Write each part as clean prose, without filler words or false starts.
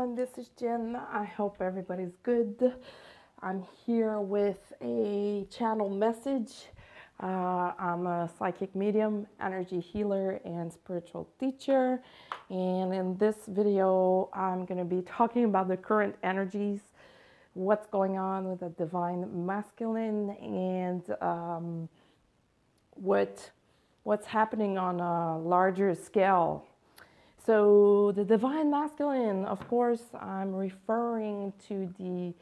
everyone, this is Jen. I hope everybody's good. I'm here with a channel message. I'm a psychic medium, energy healer, and spiritual teacher. And in this video, I'm going to be talking about the current energies, what's going on with the divine masculine, and what's happening on a larger scale. So the divine masculine, of course, I'm referring to the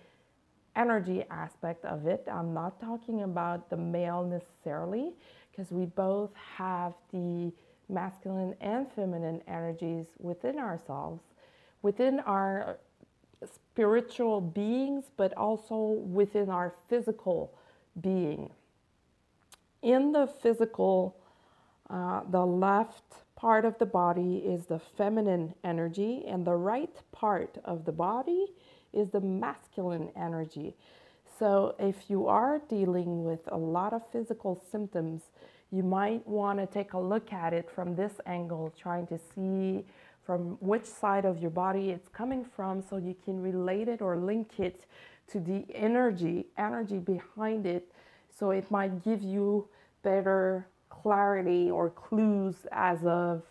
energy aspect of it. I'm not talking about the male necessarily, because we both have the masculine and feminine energies within ourselves, within our spiritual beings, but also within our physical being. In the physical, the left part of the body is the feminine energy, and the right part of the body is the masculine energy. So if you are dealing with a lot of physical symptoms, you might want to take a look at it from this angle, trying to see from which side of your body it's coming from, so you can relate it or link it to the energy behind it. So it might give you better clarity or clues as of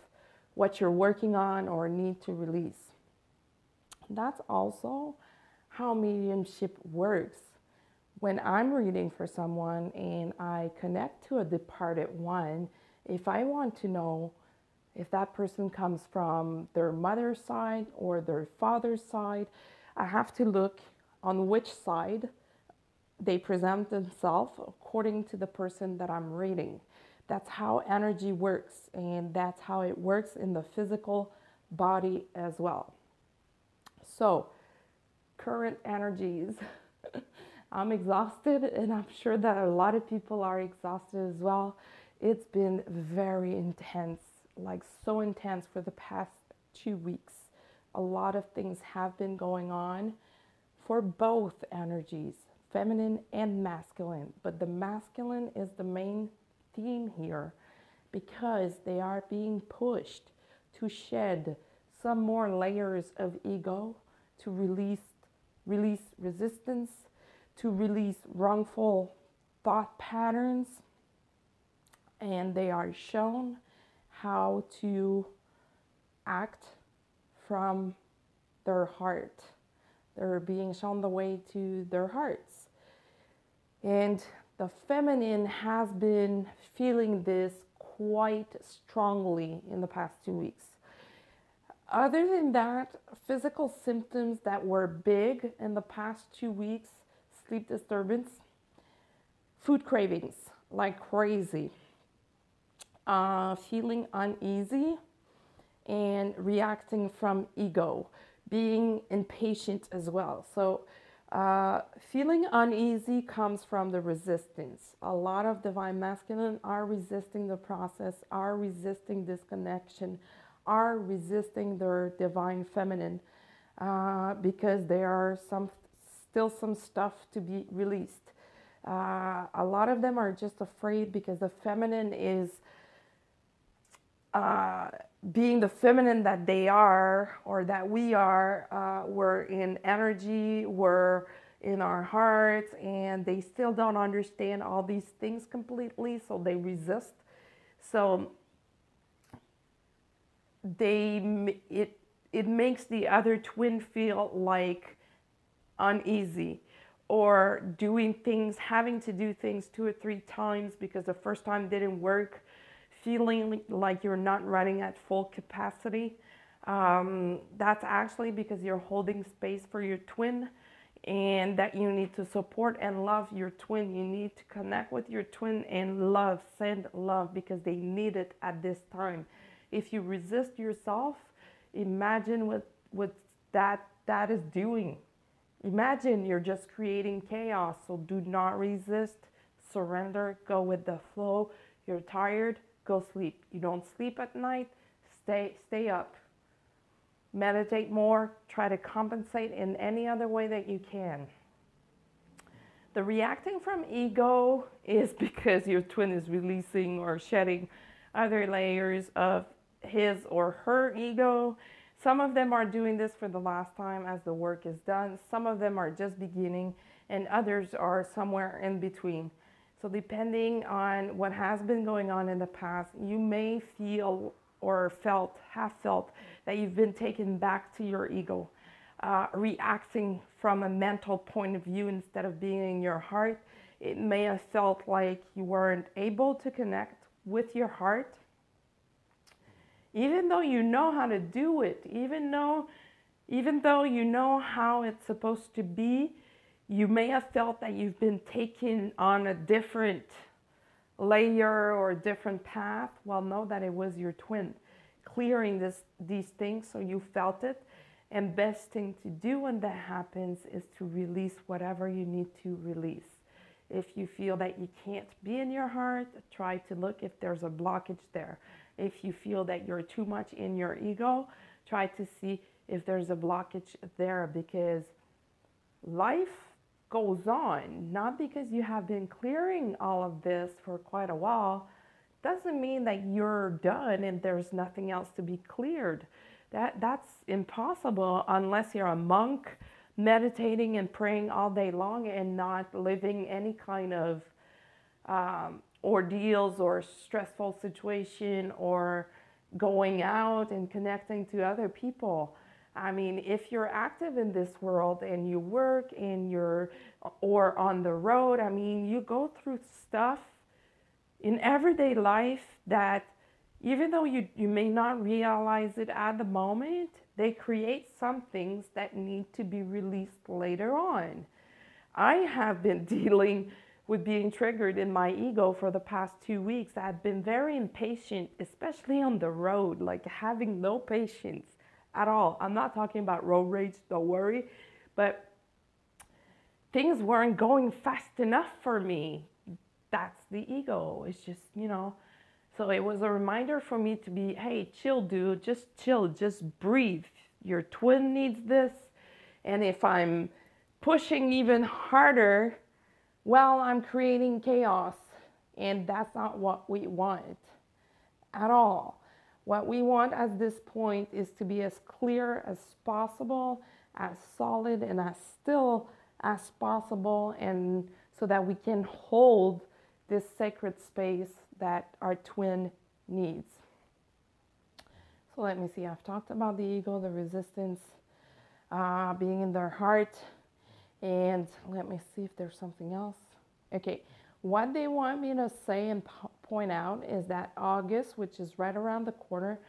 what you're working on or need to release. That's also how mediumship works. When I'm reading for someone and I connect to a departed one, if I want to know if that person comes from their mother's side or their father's side, I have to look on which side they present themselves according to the person that I'm reading. That's how energy works, and that's how it works in the physical body as well. So, current energies. I'm exhausted, and I'm sure that a lot of people are exhausted as well. It's been very intense, like so intense for the past 2 weeks. A lot of things have been going on for both energies, feminine and masculine. But the masculine is the main theme here, because they are being pushed to shed some more layers of ego, to release resistance, to release wrongful thought patterns, and they are shown how to act from their heart. They're being shown the way to their hearts. And the feminine has been feeling this quite strongly in the past 2 weeks. Other than that, physical symptoms that were big in the past 2 weeks, sleep disturbance, food cravings like crazy, feeling uneasy, and reacting from ego, being impatient as well. So feeling uneasy comes from the resistance. A lot of divine masculine are resisting the process, are resisting this connection, are resisting their divine feminine, because there are still some stuff to be released. A lot of them are just afraid because the feminine is being the feminine that they are, or that we are. We're in energy, we're in our hearts, and they still don't understand all these things completely, so they resist. So it makes the other twin feel like uneasy, or doing things, having to do things 2 or 3 times because the first time didn't work, feeling like you're not running at full capacity. That's actually because you're holding space for your twin, and that you need to support and love your twin. You need to connect with your twin and love, send love, because they need it at this time. If you resist yourself, imagine what that is doing. Imagine you're just creating chaos. So do not resist, surrender, go with the flow. You're tired, go sleep. You don't sleep at night, stay up. Meditate more, try to compensate in any other way that you can. The reacting from ego is because your twin is releasing or shedding other layers of his or her ego. Some of them are doing this for the last time as the work is done. Some of them are just beginning, and others are somewhere in between. So depending on what has been going on in the past, you may feel or have felt that you've been taken back to your ego, reacting from a mental point of view instead of being in your heart. It may have felt like you weren't able to connect with your heart, even though you know how to do it, even though you know how it's supposed to be. You may have felt that you've been taken on a different layer or a different path. Well, know that it was your twin clearing these things, so you felt it. And best thing to do when that happens is to release whatever you need to release. If you feel that you can't be in your heart, try to look if there's a blockage there. If you feel that you're too much in your ego, try to see if there's a blockage there, because life goes on. Not because you have been clearing all of this for quite a while doesn't mean that you're done and there's nothing else to be cleared. That's impossible unless you're a monk meditating and praying all day long and not living any kind of ordeals or stressful situation or going out and connecting to other people. I mean, if you're active in this world and you work and or on the road, I mean, you go through stuff in everyday life that even though you may not realize it at the moment, they create some things that need to be released later on. I have been dealing with being triggered in my ego for the past 2 weeks. I've been very impatient, especially on the road, like having no patience at all. I'm not talking about road rage, don't worry, but things weren't going fast enough for me. That's the ego. It's just, so it was a reminder for me to be, hey, chill, dude, just chill, just breathe. Your twin needs this. And if I'm pushing even harder, well, I'm creating chaos. And that's not what we want at all. What we want at this point is to be as clear as possible, as solid and as still as possible, and so that we can hold this sacred space that our twin needs. So let me see, I've talked about the ego, the resistance, being in their heart, and let me see if there's something else. Okay, what they want me to say and point out is that August, which is right around the corner,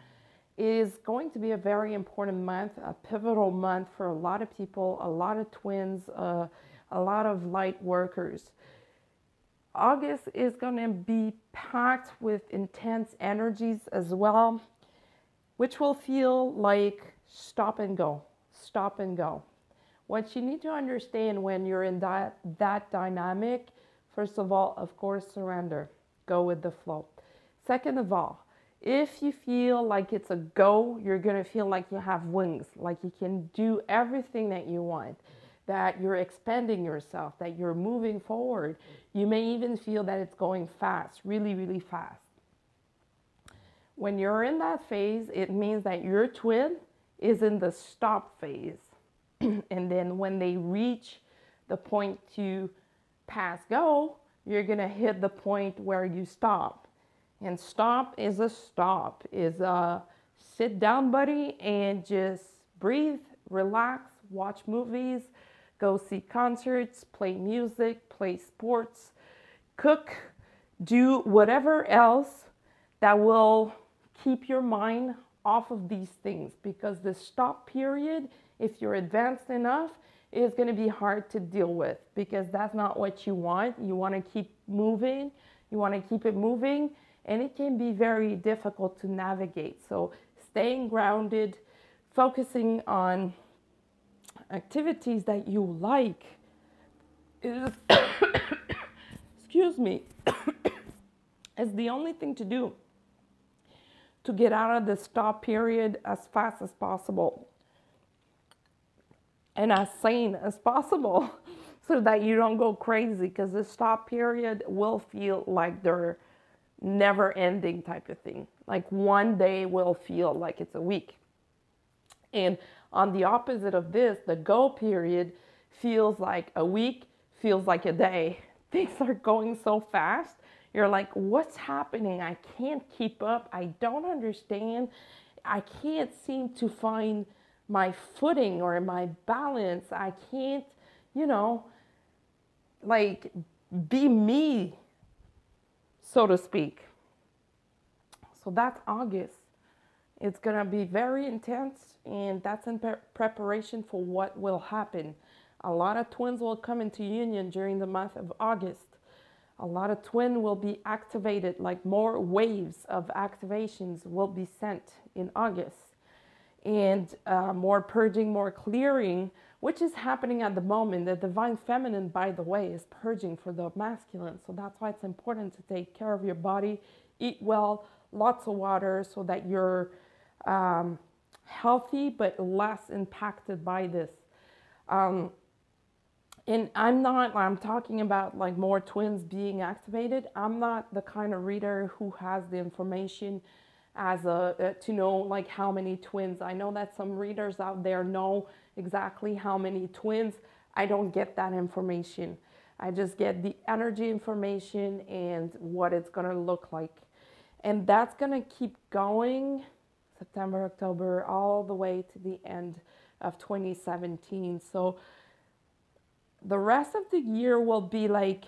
is going to be a very important month, a pivotal month for a lot of people, a lot of twins, a lot of light workers. August is going to be packed with intense energies as well, which will feel like stop and go, stop and go. What you need to understand when you're in that dynamic, first of all, of course, surrender. Go with the flow. Second of all, if you feel like it's a go, you're going to feel like you have wings, like you can do everything that you want, that you're expanding yourself, that you're moving forward. You may even feel that it's going fast, really, really fast. When you're in that phase, it means that your twin is in the stop phase. And then when they reach the point to pass go, you're going to hit the point where you stop. And stop is a stop, is a sit down, buddy, and just breathe, relax, watch movies, go see concerts, play music, play sports, cook, do whatever else that will keep your mind off of these things, because the stop period, if you're advanced enough, is going to be hard to deal with, because that's not what you want. You want to keep moving, you want to keep it moving, and it can be very difficult to navigate. So staying grounded, focusing on activities that you like is excuse me is the only thing to do to get out of the stop period as fast as possible and as sane as possible, so that you don't go crazy, because the stop period will feel like they're never ending type of thing. Like one day will feel like it's a week. And on the opposite of this, the go period feels like a week, feels like a day. Things are going so fast. You're like, what's happening? I can't keep up. I don't understand. I can't seem to find my footing or my balance. I can't, you know, like be me, so to speak. So that's August. It's going to be very intense, and that's in preparation for what will happen. A lot of twins will come into union during the month of August. A lot of twin will be activated, like more waves of activations will be sent in August. And more purging, more clearing, which is happening at the moment. The divine feminine, by the way, is purging for the masculine. So that's why it's important to take care of your body, eat well, lots of water, so that you're healthy but less impacted by this. And I'm talking about like more twins being activated. I'm not the kind of reader who has the information as to know like how many twins. I know that some readers out there know exactly how many twins. I don't get that information. I just get the energy information and what it's going to look like. And that's going to keep going September, October, all the way to the end of 2017. So the rest of the year will be like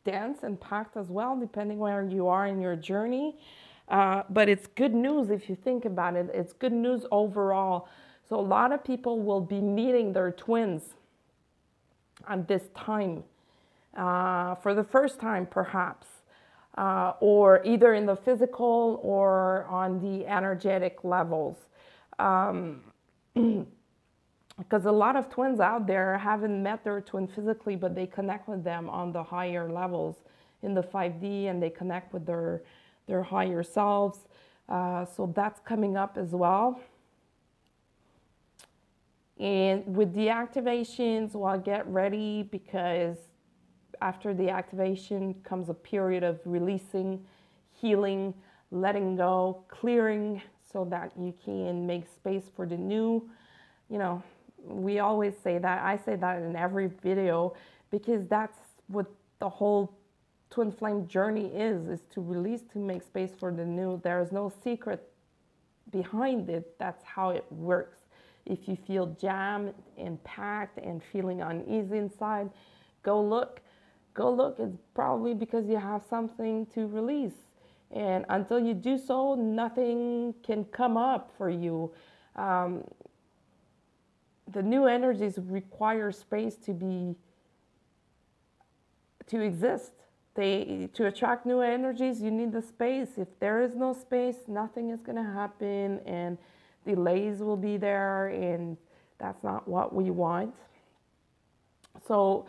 dense and packed as well, depending where you are in your journey. But it's good news if you think about it. It's good news overall. So a lot of people will be meeting their twins at this time for the first time, perhaps. Or either in the physical or on the energetic levels. Because a lot of twins out there haven't met their twin physically, but they connect with them on the higher levels in the 5D, and they connect with their higher selves. So that's coming up as well. And with the activations, well, get ready, because after the activation comes a period of releasing, healing, letting go, clearing, so that you can make space for the new. You know, we always say that. I say that in every video, because that's what the whole twin flame journey is to release, to make space for the new. There is no secret behind it. That's how it works. If you feel jammed and packed and feeling uneasy inside, go look. Go look. It's probably because you have something to release. And until you do so, nothing can come up for you. The new energies require space to exist. To attract new energies, you need the space. If there is no space, nothing is going to happen, and delays will be there, and that's not what we want. So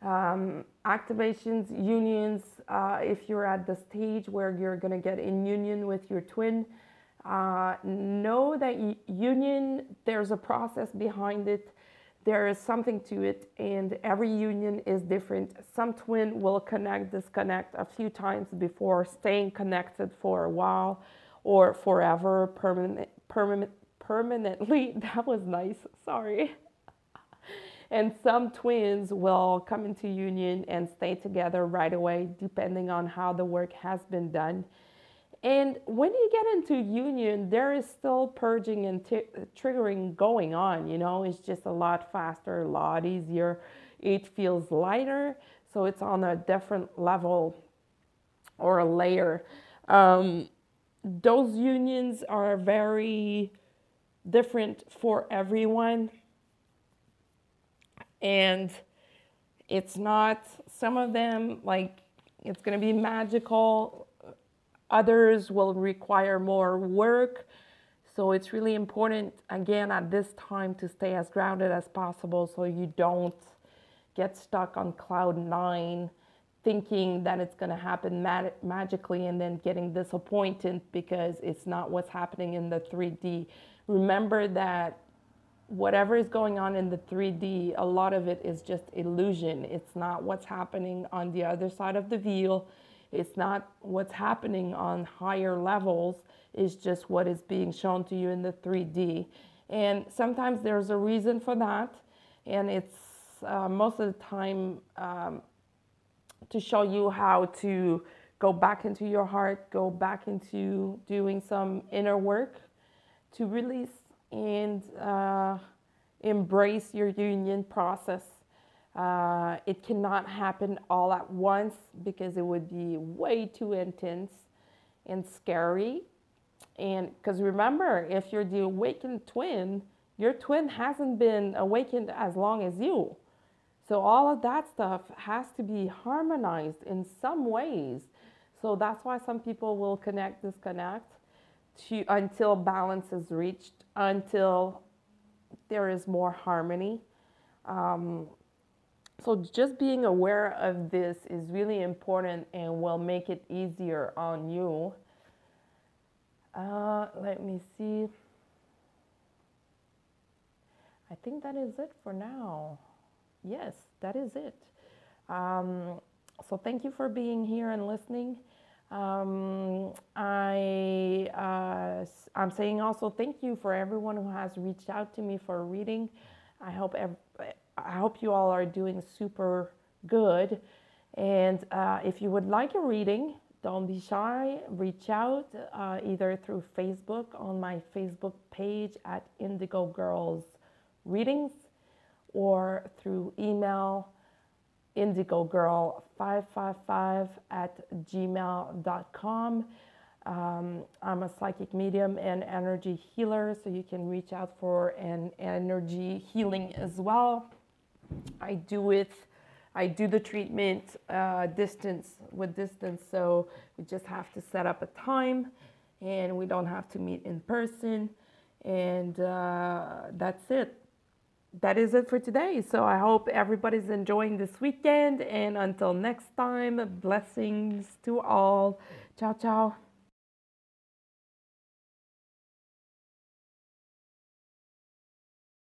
activations, unions, if you're at the stage where you're going to get in union with your twin, know that union, there's a process behind it. There is something to it, and every union is different. Some twin will connect, disconnect a few times before staying connected for a while or forever, permanently. That was nice, sorry. And some twins will come into union and stay together right away, depending on how the work has been done. And when you get into union, there is still purging and triggering going on, you know. It's just a lot faster, a lot easier. It feels lighter, so it's on a different level or a layer. Those unions are very different for everyone. And it's not, some of them, like, it's going to be magical. Others will require more work. So it's really important, again, at this time to stay as grounded as possible, so you don't get stuck on cloud 9 thinking that it's going to happen magically and then getting disappointed because it's not what's happening in the 3D. Remember that whatever is going on in the 3D, a lot of it is just illusion. It's not what's happening on the other side of the veil. It's not what's happening on higher levels. is just what is being shown to you in the 3D. And sometimes there's a reason for that, and it's most of the time to show you how to go back into your heart, go back into doing some inner work to release and embrace your union process. It cannot happen all at once because it would be way too intense and scary. And because remember, if you're the awakened twin, your twin hasn't been awakened as long as you. So all of that stuff has to be harmonized in some ways. So that's why some people will connect, disconnect until balance is reached, until there is more harmony. So just being aware of this is really important and will make it easier on you. Let me see. I think that is it for now. Yes, that is it. So thank you for being here and listening. I'm saying also thank you for everyone who has reached out to me for a reading. I hope you all are doing super good. And if you would like a reading, don't be shy. Reach out either through Facebook on my Facebook page at Indigo Girls Readings, or through email indigogirl555@gmail.com. I'm a psychic medium and energy healer, so you can reach out for an energy healing as well. I do the treatment distance, so we just have to set up a time and we don't have to meet in person. And that's it. That is it for today. So I hope everybody's enjoying this weekend. And until next time, blessings to all. Ciao, ciao.